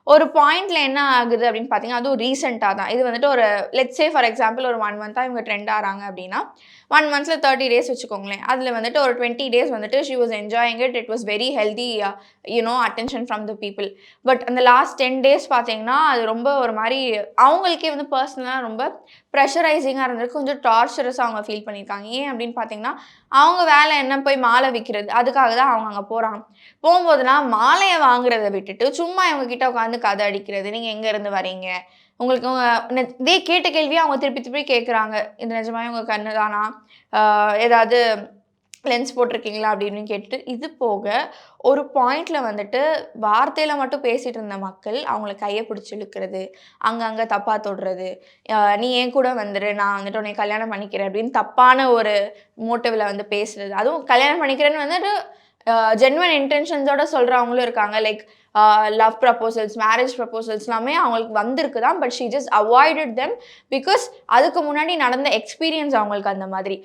ஒரு பாயிண்ட்ல என்ன ஆகுது அப்படின்னு பார்த்தீங்கன்னா, அதுவும் ரீசென்ட்டா தான். இது வந்துட்டு ஒரு லெட்ஸ் சே ஃபார் எக்ஸாம்பிள் ஒரு 1 மந்த்தா இவங்க ட்ரெண்ட் ஆறாங்க அப்படின்னா, 1 மந்த்ல 30 டேஸ் வச்சுக்கோங்களேன். அதில வந்துட்டு ஒரு 20 டேஸ் வந்துட்டு she was enjoying it. It was very healthy attention from the people. But அந்த லாஸ்ட் 10 டேஸ் பார்த்தீங்கன்னா, அது ரொம்ப ஒரு மாரி அவங்களுக்கே வந்து பர்சனலா ரொம்ப ப்ரெஷரைசிங்கா இருந்திருக்கு. கொஞ்சம் டார்ச்சரஸா அவங்க ஃபீல் பண்ணியிருக்காங்க. ஏன் அப்படின்னு பார்த்தீங்கன்னா, அவங்க வேலை என்ன போய் மாலை விக்கிறது. அதுக்காக தான் அவங்க அங்க போறாங்க. போம்போதெல்லாம் மாலைய வாங்குறத விட்டுட்டு, சும்மா இவங்க கிட்ட உட்காந்து கதை அடிக்கிறது. நீங்க எங்க இருந்து வரீங்க? உங்களுக்கு இதே கேட்ட கேள்விய அவங்க திருப்பி திருப்பி கேட்குறாங்க. இது நிஜமாவே உங்க கண்ணு தானா? ஏதாவது லென்ஸ் போட்டிருக்கீங்களா? அப்படின்னு கேட்டுட்டு, இது போக ஒரு பாயிண்ட்ல வந்துட்டு வார்த்தையில மட்டும் பேசிட்டு இருந்த மக்கள், அவங்கள கைய பிடிச்சு இழுக்கிறது, அங்கங்க தப்பா தொடுறது, "நீ என் கூட வந்துரு, நான் வந்துட்டு உன்னைய கல்யாணம் பண்ணிக்கிறேன்" அப்படின்னு தப்பான ஒரு மோட்டிவ்ல வந்து பேசுறது. அதுவும் கல்யாணம் பண்ணிக்கிறேன்னு வந்துட்டு ஜென்யூன் இன்டென்ஷன்ஸோட சொல்றவங்களும் இருக்காங்க. Like love proposals, marriage proposals எல்லாமே அவங்களுக்கு வந்திருக்கு தான். But she just avoided them because அதுக்கு முன்னாடி நடந்த எக்ஸ்பீரியன்ஸ் அவங்களுக்கு அந்த மாதிரி.